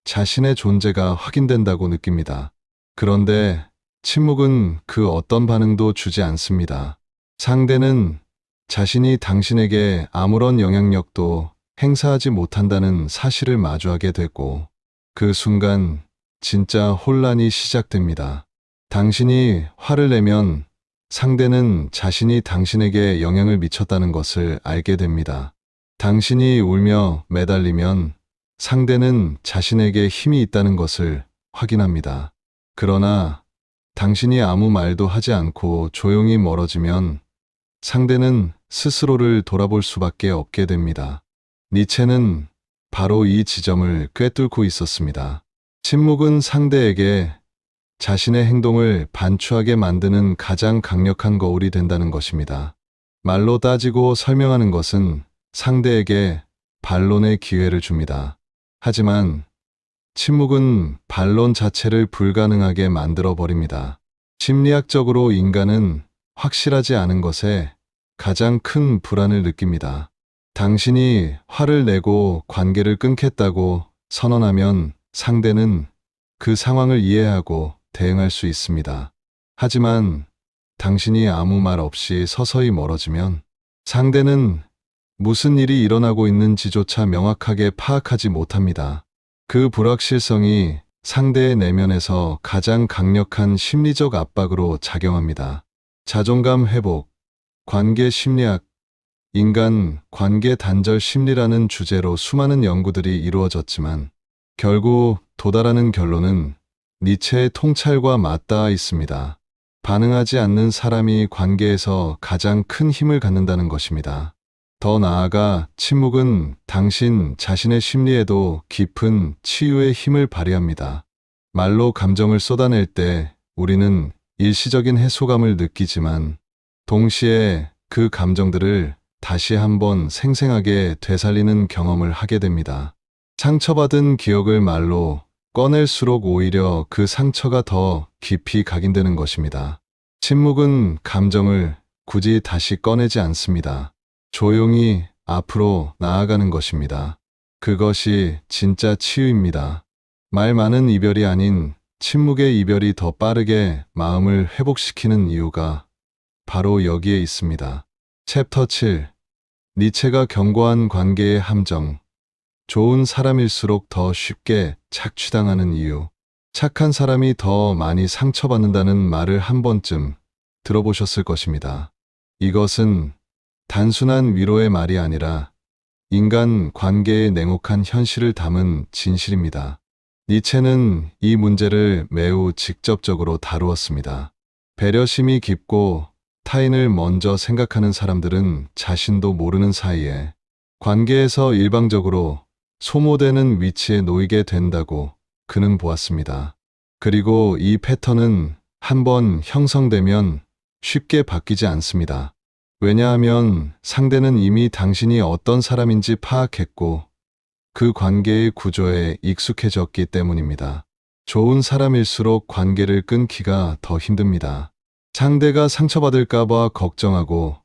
자신의 존재가 확인된다고 느낍니다. 그런데 침묵은 그 어떤 반응도 주지 않습니다. 상대는 자신이 당신에게 아무런 영향력도 행사하지 못한다는 사실을 마주하게 되고 그 순간 진짜 혼란이 시작됩니다. 당신이 화를 내면 상대는 자신이 당신에게 영향을 미쳤다는 것을 알게 됩니다. 당신이 울며 매달리면 상대는 자신에게 힘이 있다는 것을 확인합니다. 그러나 당신이 아무 말도 하지 않고 조용히 멀어지면 상대는 스스로를 돌아볼 수밖에 없게 됩니다. 니체는 바로 이 지점을 꿰뚫고 있었습니다. 침묵은 상대에게 자신의 행동을 반추하게 만드는 가장 강력한 거울이 된다는 것입니다. 말로 따지고 설명하는 것은 상대에게 반론의 기회를 줍니다. 하지만 침묵은 반론 자체를 불가능하게 만들어 버립니다. 심리학적으로 인간은 확실하지 않은 것에 가장 큰 불안을 느낍니다. 당신이 화를 내고 관계를 끊겠다고 선언하면 상대는 그 상황을 이해하고 대응할 수 있습니다. 하지만 당신이 아무 말 없이 서서히 멀어지면 상대는 무슨 일이 일어나고 있는지조차 명확하게 파악하지 못합니다. 그 불확실성이 상대의 내면에서 가장 강력한 심리적 압박으로 작용합니다. 자존감 회복, 관계 심리학, 인간 관계 단절 심리라는 주제로 수많은 연구들이 이루어졌지만 결국 도달하는 결론은 니체의 통찰과 맞닿아 있습니다. 반응하지 않는 사람이 관계에서 가장 큰 힘을 갖는다는 것입니다. 더 나아가 침묵은 당신 자신의 심리에도 깊은 치유의 힘을 발휘합니다. 말로 감정을 쏟아낼 때 우리는 일시적인 해소감을 느끼지만 동시에 그 감정들을 다시 한번 생생하게 되살리는 경험을 하게 됩니다. 상처받은 기억을 말로 꺼낼수록 오히려 그 상처가 더 깊이 각인되는 것입니다. 침묵은 감정을 굳이 다시 꺼내지 않습니다. 조용히 앞으로 나아가는 것입니다. 그것이 진짜 치유입니다. 말 많은 이별이 아닌 침묵의 이별이 더 빠르게 마음을 회복시키는 이유가 바로 여기에 있습니다. 챕터 7. 니체가 경고한 관계의 함정. 좋은 사람일수록 더 쉽게 착취당하는 이유. 착한 사람이 더 많이 상처받는다는 말을 한 번쯤 들어보셨을 것입니다. 이것은 단순한 위로의 말이 아니라 인간 관계의 냉혹한 현실을 담은 진실입니다. 니체는 이 문제를 매우 직접적으로 다루었습니다. 배려심이 깊고 타인을 먼저 생각하는 사람들은 자신도 모르는 사이에 관계에서 일방적으로 소모되는 위치에 놓이게 된다고 그는 보았습니다. 그리고 이 패턴은 한번 형성되면 쉽게 바뀌지 않습니다. 왜냐하면 상대는 이미 당신이 어떤 사람인지 파악했고 그 관계의 구조에 익숙해졌기 때문입니다. 좋은 사람일수록 관계를 끊기가 더 힘듭니다. 상대가 상처받을까봐 걱정하고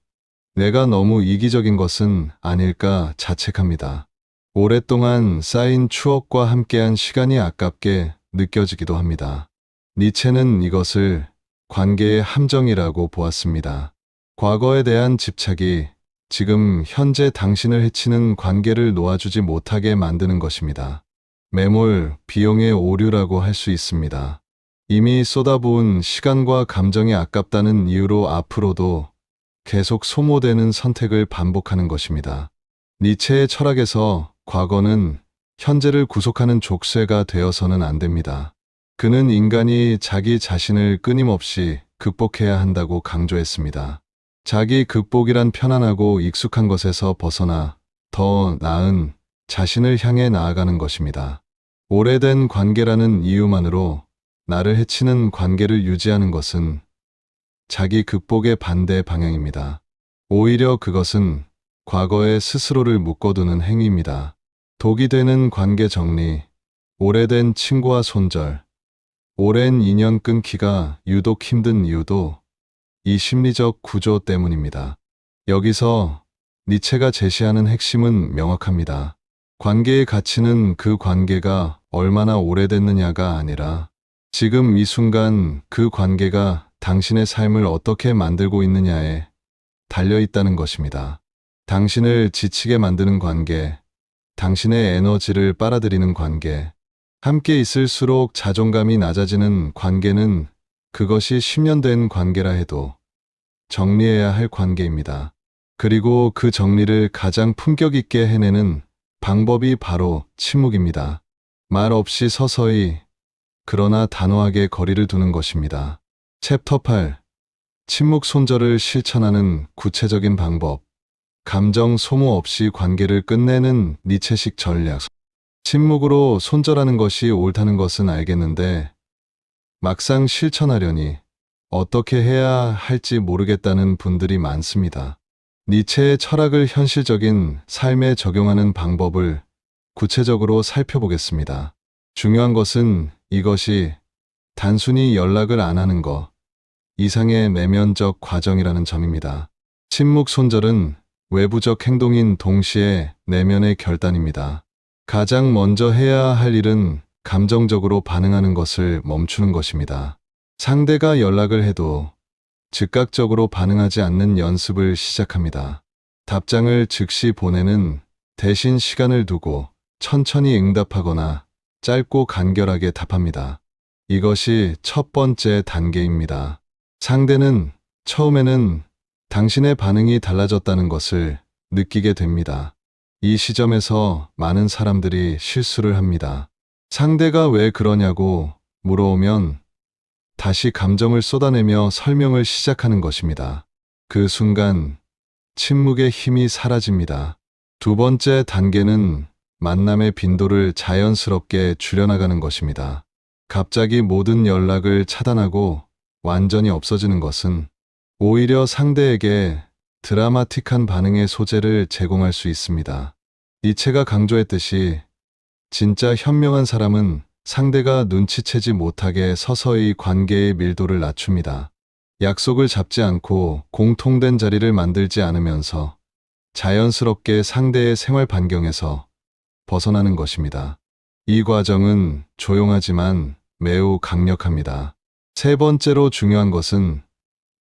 내가 너무 이기적인 것은 아닐까 자책합니다. 오랫동안 쌓인 추억과 함께한 시간이 아깝게 느껴지기도 합니다. 니체는 이것을 관계의 함정이라고 보았습니다. 과거에 대한 집착이 지금 현재 당신을 해치는 관계를 놓아주지 못하게 만드는 것입니다. 매몰, 비용의 오류라고 할 수 있습니다. 이미 쏟아부은 시간과 감정이 아깝다는 이유로 앞으로도 계속 소모되는 선택을 반복하는 것입니다. 니체의 철학에서 과거는 현재를 구속하는 족쇄가 되어서는 안 됩니다. 그는 인간이 자기 자신을 끊임없이 극복해야 한다고 강조했습니다. 자기 극복이란 편안하고 익숙한 것에서 벗어나 더 나은 자신을 향해 나아가는 것입니다. 오래된 관계라는 이유만으로 나를 해치는 관계를 유지하는 것은 자기 극복의 반대 방향입니다. 오히려 그것은 과거에 스스로를 묶어두는 행위입니다. 독이 되는 관계 정리, 오래된 친구와 손절, 오랜 인연 끊기가 유독 힘든 이유도 이 심리적 구조 때문입니다. 여기서 니체가 제시하는 핵심은 명확합니다. 관계의 가치는 그 관계가 얼마나 오래됐느냐가 아니라 지금 이 순간 그 관계가 당신의 삶을 어떻게 만들고 있느냐에 달려있다는 것입니다. 당신을 지치게 만드는 관계, 당신의 에너지를 빨아들이는 관계, 함께 있을수록 자존감이 낮아지는 관계는 그것이 10년 된 관계라 해도 정리해야 할 관계입니다. 그리고 그 정리를 가장 품격 있게 해내는 방법이 바로 침묵입니다. 말 없이 서서히 그러나 단호하게 거리를 두는 것입니다. 챕터 8. 침묵 손절을 실천하는 구체적인 방법. 감정 소모 없이 관계를 끝내는 니체식 전략. 침묵으로 손절하는 것이 옳다는 것은 알겠는데 막상 실천하려니 어떻게 해야 할지 모르겠다는 분들이 많습니다. 니체의 철학을 현실적인 삶에 적용하는 방법을 구체적으로 살펴보겠습니다. 중요한 것은 이것이 단순히 연락을 안 하는 것 이상의 내면적 과정이라는 점입니다. 침묵 손절은 외부적 행동인 동시에 내면의 결단입니다. 가장 먼저 해야 할 일은 감정적으로 반응하는 것을 멈추는 것입니다. 상대가 연락을 해도 즉각적으로 반응하지 않는 연습을 시작합니다. 답장을 즉시 보내는 대신 시간을 두고 천천히 응답하거나 짧고 간결하게 답합니다. 이것이 첫 번째 단계입니다. 상대는 처음에는 당신의 반응이 달라졌다는 것을 느끼게 됩니다. 이 시점에서 많은 사람들이 실수를 합니다. 상대가 왜 그러냐고 물어오면 다시 감정을 쏟아내며 설명을 시작하는 것입니다. 그 순간 침묵의 힘이 사라집니다. 두 번째 단계는 만남의 빈도를 자연스럽게 줄여나가는 것입니다. 갑자기 모든 연락을 차단하고 완전히 없어지는 것은 오히려 상대에게 드라마틱한 반응의 소재를 제공할 수 있습니다. 니체가 강조했듯이 진짜 현명한 사람은 상대가 눈치채지 못하게 서서히 관계의 밀도를 낮춥니다. 약속을 잡지 않고 공통된 자리를 만들지 않으면서 자연스럽게 상대의 생활 반경에서 벗어나는 것입니다. 이 과정은 조용하지만 매우 강력합니다. 세 번째로 중요한 것은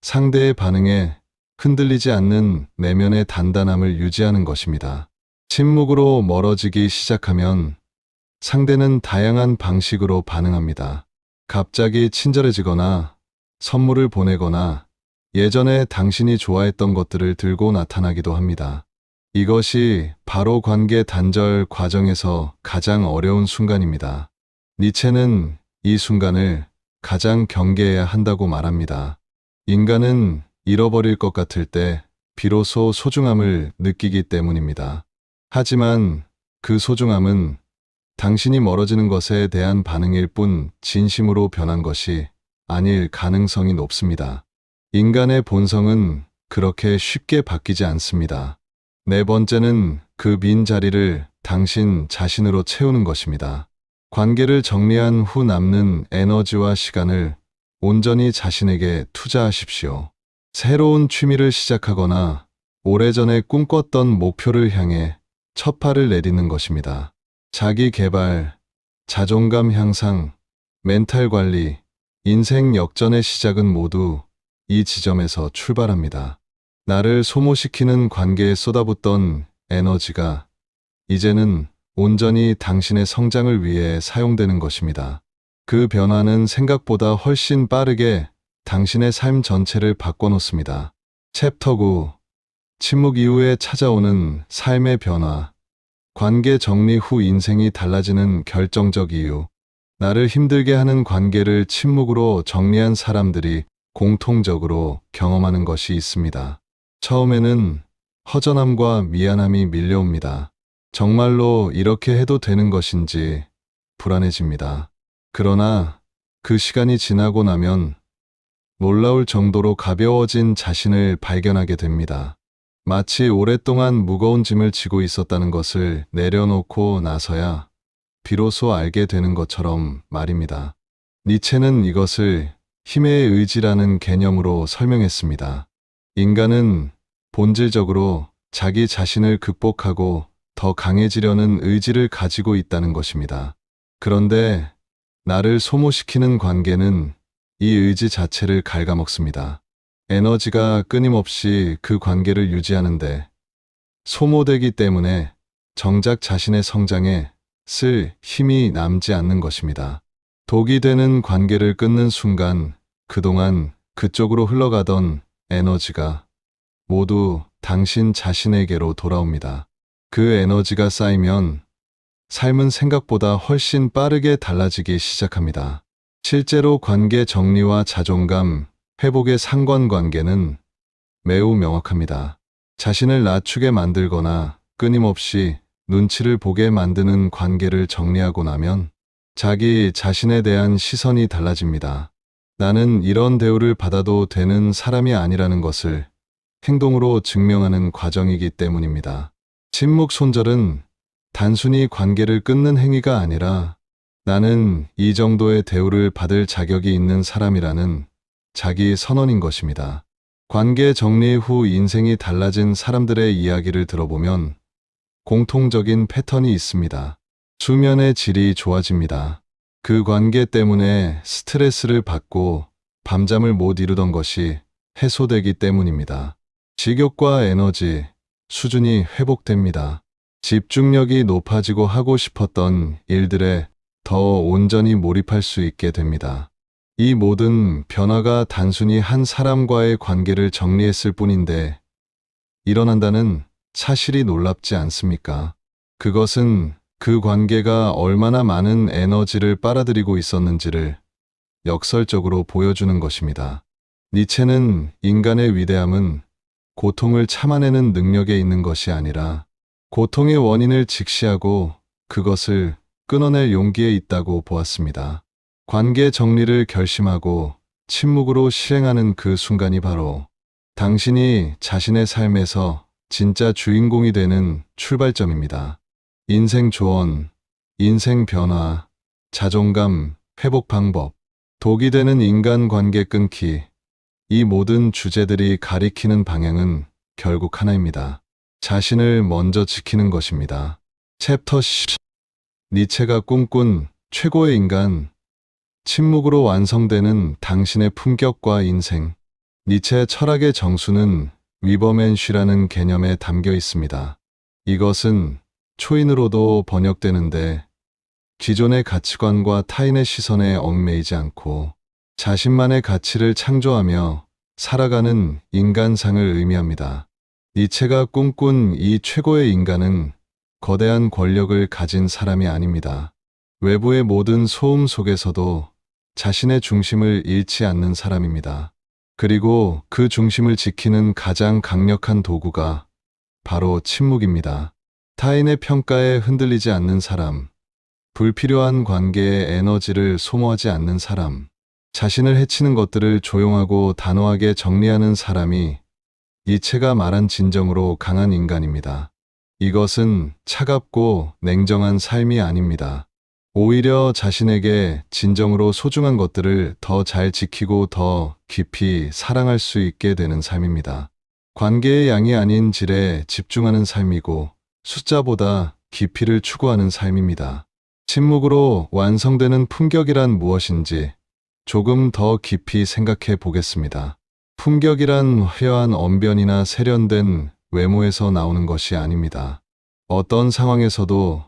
상대의 반응에 흔들리지 않는 내면의 단단함을 유지하는 것입니다. 침묵으로 멀어지기 시작하면 상대는 다양한 방식으로 반응합니다. 갑자기 친절해지거나 선물을 보내거나 예전에 당신이 좋아했던 것들을 들고 나타나기도 합니다. 이것이 바로 관계 단절 과정에서 가장 어려운 순간입니다. 니체는 이 순간을 가장 경계해야 한다고 말합니다. 인간은 잃어버릴 것 같을 때 비로소 소중함을 느끼기 때문입니다. 하지만 그 소중함은 당신이 멀어지는 것에 대한 반응일 뿐 진심으로 변한 것이 아닐 가능성이 높습니다. 인간의 본성은 그렇게 쉽게 바뀌지 않습니다. 네 번째는 그 빈 자리를 당신 자신으로 채우는 것입니다. 관계를 정리한 후 남는 에너지와 시간을 온전히 자신에게 투자하십시오. 새로운 취미를 시작하거나 오래전에 꿈꿨던 목표를 향해 첫 발을 내딛는 것입니다. 자기 개발, 자존감 향상, 멘탈 관리, 인생 역전의 시작은 모두 이 지점에서 출발합니다. 나를 소모시키는 관계에 쏟아붓던 에너지가 이제는 온전히 당신의 성장을 위해 사용되는 것입니다. 그 변화는 생각보다 훨씬 빠르게 당신의 삶 전체를 바꿔놓습니다. 챕터 9. 침묵 이후에 찾아오는 삶의 변화. 관계 정리 후 인생이 달라지는 결정적 이유. 나를 힘들게 하는 관계를 침묵으로 정리한 사람들이 공통적으로 경험하는 것이 있습니다. 처음에는 허전함과 미안함이 밀려옵니다. 정말로 이렇게 해도 되는 것인지 불안해집니다. 그러나 그 시간이 지나고 나면 놀라울 정도로 가벼워진 자신을 발견하게 됩니다. 마치 오랫동안 무거운 짐을 지고 있었다는 것을 내려놓고 나서야 비로소 알게 되는 것처럼 말입니다. 니체는 이것을 힘의 의지라는 개념으로 설명했습니다. 인간은 본질적으로 자기 자신을 극복하고 더 강해지려는 의지를 가지고 있다는 것입니다. 그런데 나를 소모시키는 관계는 이 의지 자체를 갉아먹습니다. 에너지가 끊임없이 그 관계를 유지하는데 소모되기 때문에 정작 자신의 성장에 쓸 힘이 남지 않는 것입니다. 독이 되는 관계를 끊는 순간 그동안 그쪽으로 흘러가던 에너지가 모두 당신 자신에게로 돌아옵니다. 그 에너지가 쌓이면 삶은 생각보다 훨씬 빠르게 달라지기 시작합니다. 실제로 관계 정리와 자존감, 회복의 상관관계는 매우 명확합니다. 자신을 낮추게 만들거나 끊임없이 눈치를 보게 만드는 관계를 정리하고 나면 자기 자신에 대한 시선이 달라집니다. 나는 이런 대우를 받아도 되는 사람이 아니라는 것을 행동으로 증명하는 과정이기 때문입니다. 침묵 손절은 단순히 관계를 끊는 행위가 아니라 나는 이 정도의 대우를 받을 자격이 있는 사람이라는 자기 선언인 것입니다. 관계 정리 후 인생이 달라진 사람들의 이야기를 들어보면 공통적인 패턴이 있습니다. 수면의 질이 좋아집니다. 그 관계 때문에 스트레스를 받고 밤잠을 못 이루던 것이 해소되기 때문입니다. 식욕과 에너지, 수준이 회복됩니다. 집중력이 높아지고 하고 싶었던 일들에 더 온전히 몰입할 수 있게 됩니다. 이 모든 변화가 단순히 한 사람과의 관계를 정리했을 뿐인데 일어난다는 사실이 놀랍지 않습니까? 그것은 그 관계가 얼마나 많은 에너지를 빨아들이고 있었는지를 역설적으로 보여주는 것입니다. 니체는 인간의 위대함은 고통을 참아내는 능력에 있는 것이 아니라 고통의 원인을 직시하고 그것을 끊어낼 용기에 있다고 보았습니다. 관계 정리를 결심하고 침묵으로 실행하는 그 순간이 바로 당신이 자신의 삶에서 진짜 주인공이 되는 출발점입니다. 인생 조언, 인생 변화, 자존감, 회복 방법, 독이 되는 인간관계 끊기, 이 모든 주제들이 가리키는 방향은 결국 하나입니다. 자신을 먼저 지키는 것입니다. 챕터 10. 니체가 꿈꾼 최고의 인간, 침묵으로 완성되는 당신의 품격과 인생. 니체의 철학의 정수는 위버맨쉬라는 개념에 담겨 있습니다. 이것은 초인으로도 번역되는데 기존의 가치관과 타인의 시선에 얽매이지 않고 자신만의 가치를 창조하며 살아가는 인간상을 의미합니다. 니체가 꿈꾼 이 최고의 인간은 거대한 권력을 가진 사람이 아닙니다. 외부의 모든 소음 속에서도 자신의 중심을 잃지 않는 사람입니다. 그리고 그 중심을 지키는 가장 강력한 도구가 바로 침묵입니다. 타인의 평가에 흔들리지 않는 사람, 불필요한 관계에 에너지를 소모하지 않는 사람, 자신을 해치는 것들을 조용하고 단호하게 정리하는 사람이 니체가 말한 진정으로 강한 인간입니다. 이것은 차갑고 냉정한 삶이 아닙니다. 오히려 자신에게 진정으로 소중한 것들을 더 잘 지키고 더 깊이 사랑할 수 있게 되는 삶입니다. 관계의 양이 아닌 질에 집중하는 삶이고 숫자보다 깊이를 추구하는 삶입니다. 침묵으로 완성되는 품격이란 무엇인지 조금 더 깊이 생각해 보겠습니다. 품격이란 화려한 언변이나 세련된 외모에서 나오는 것이 아닙니다. 어떤 상황에서도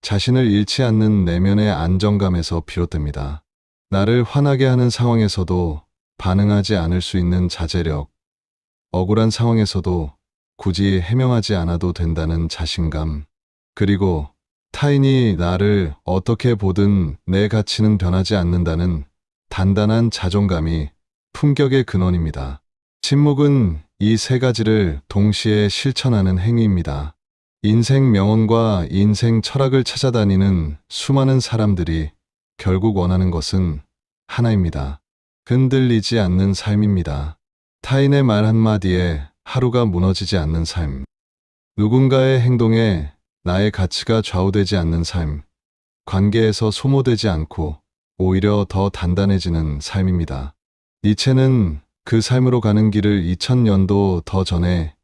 자신을 잃지 않는 내면의 안정감에서 비롯됩니다. 나를 화나게 하는 상황에서도 반응하지 않을 수 있는 자제력, 억울한 상황에서도 굳이 해명하지 않아도 된다는 자신감, 그리고 타인이 나를 어떻게 보든 내 가치는 변하지 않는다는 단단한 자존감이 품격의 근원입니다. 침묵은 이 세 가지를 동시에 실천하는 행위입니다. 인생 명언과 인생 철학을 찾아다니는 수많은 사람들이 결국 원하는 것은 하나입니다. 흔들리지 않는 삶입니다. 타인의 말 한마디에 하루가 무너지지 않는 삶. 누군가의 행동에 나의 가치가 좌우되지 않는 삶. 관계에서 소모되지 않고 오히려 더 단단해지는 삶입니다. 니체는 그 삶으로 가는 길을 2000년도 더 전에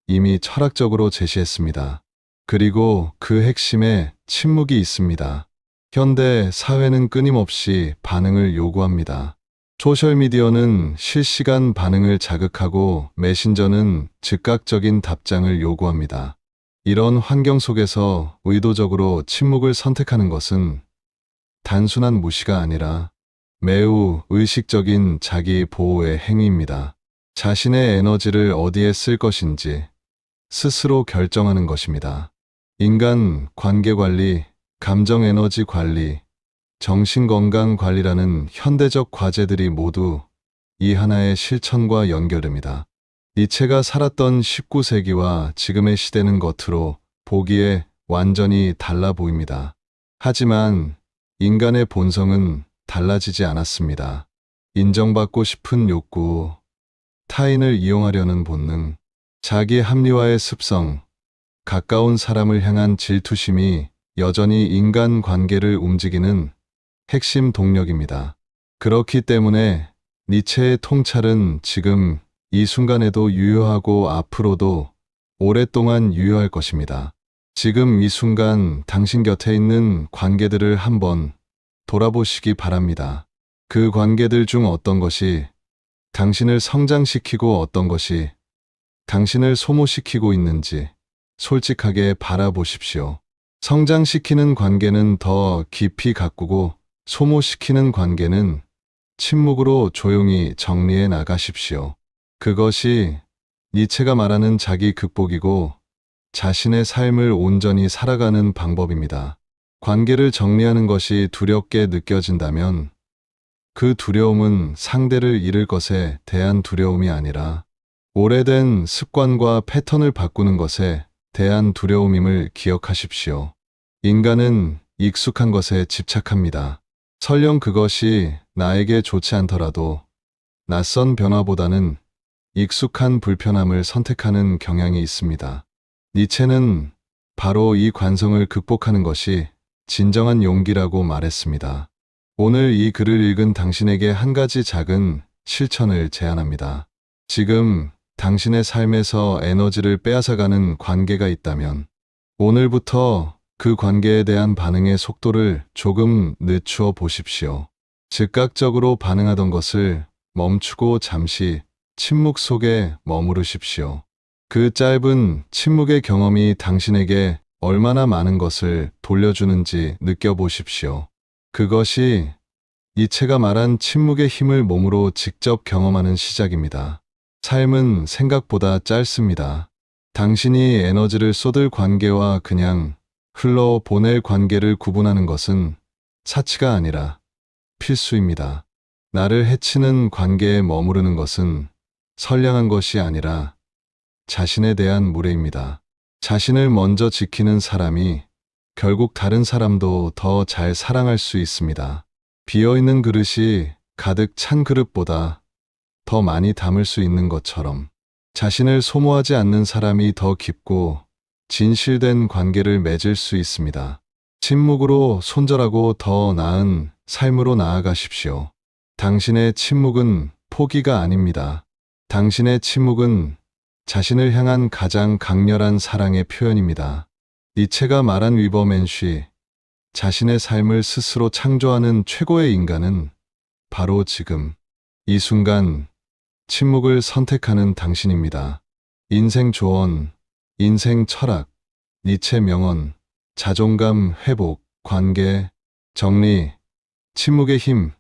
이미 철학적으로 제시했습니다. 그리고 그 핵심에 침묵이 있습니다. 현대 사회는 끊임없이 반응을 요구합니다. 소셜미디어는 실시간 반응을 자극하고 메신저는 즉각적인 답장을 요구합니다. 이런 환경 속에서 의도적으로 침묵을 선택하는 것은 단순한 무시가 아니라 매우 의식적인 자기 보호의 행위입니다. 자신의 에너지를 어디에 쓸 것인지 스스로 결정하는 것입니다. 인간 관계 관리, 감정 에너지 관리, 정신건강 관리라는 현대적 과제들이 모두 이 하나의 실천과 연결됩니다. 니체가 살았던 19세기와 지금의 시대는 겉으로 보기에 완전히 달라 보입니다. 하지만 인간의 본성은 달라지지 않았습니다. 인정받고 싶은 욕구, 타인을 이용하려는 본능, 자기 합리화의 습성, 가까운 사람을 향한 질투심이 여전히 인간 관계를 움직이는 핵심 동력입니다. 그렇기 때문에 니체의 통찰은 지금 이 순간에도 유효하고 앞으로도 오랫동안 유효할 것입니다. 지금 이 순간 당신 곁에 있는 관계들을 한번 돌아보시기 바랍니다. 그 관계들 중 어떤 것이 당신을 성장시키고 어떤 것이 당신을 소모시키고 있는지 솔직하게 바라보십시오. 성장시키는 관계는 더 깊이 가꾸고 소모시키는 관계는 침묵으로 조용히 정리해 나가십시오. 그것이 니체가 말하는 자기 극복이고 자신의 삶을 온전히 살아가는 방법입니다. 관계를 정리하는 것이 두렵게 느껴진다면 그 두려움은 상대를 잃을 것에 대한 두려움이 아니라 오래된 습관과 패턴을 바꾸는 것에 대한 두려움임을 기억하십시오. 인간은 익숙한 것에 집착합니다. 설령 그것이 나에게 좋지 않더라도 낯선 변화보다는 익숙한 불편함을 선택하는 경향이 있습니다. 니체는 바로 이 관성을 극복하는 것이 진정한 용기라고 말했습니다. 오늘 이 글을 읽은 당신에게 한 가지 작은 실천을 제안합니다. 지금 당신의 삶에서 에너지를 빼앗아가는 관계가 있다면 오늘부터 그 관계에 대한 반응의 속도를 조금 늦추어 보십시오. 즉각적으로 반응하던 것을 멈추고 잠시 침묵 속에 머무르십시오. 그 짧은 침묵의 경험이 당신에게 얼마나 많은 것을 돌려주는지 느껴보십시오. 그것이 니체가 말한 침묵의 힘을 몸으로 직접 경험하는 시작입니다. 삶은 생각보다 짧습니다. 당신이 에너지를 쏟을 관계와 그냥 흘러보낼 관계를 구분하는 것은 사치가 아니라 필수입니다. 나를 해치는 관계에 머무르는 것은 선량한 것이 아니라 자신에 대한 무례입니다. 자신을 먼저 지키는 사람이 결국 다른 사람도 더 잘 사랑할 수 있습니다. 비어있는 그릇이 가득 찬 그릇보다 더 많이 담을 수 있는 것처럼 자신을 소모하지 않는 사람이 더 깊고 진실된 관계를 맺을 수 있습니다. 침묵으로 손절하고 더 나은 삶으로 나아가십시오. 당신의 침묵은 포기가 아닙니다. 당신의 침묵은 자신을 향한 가장 강렬한 사랑의 표현입니다. 니체가 말한 위버맨쉬, 자신의 삶을 스스로 창조하는 최고의 인간은 바로 지금, 이 순간 침묵을 선택하는 당신입니다. 인생 조언, 인생 철학, 니체 명언, 자존감 회복, 관계, 정리, 침묵의 힘,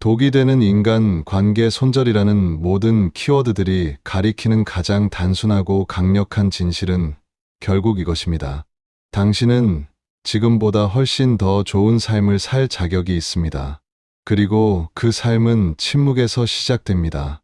독이 되는 인간 관계 손절이라는 모든 키워드들이 가리키는 가장 단순하고 강력한 진실은 결국 이것입니다. 당신은 지금보다 훨씬 더 좋은 삶을 살 자격이 있습니다. 그리고 그 삶은 침묵에서 시작됩니다.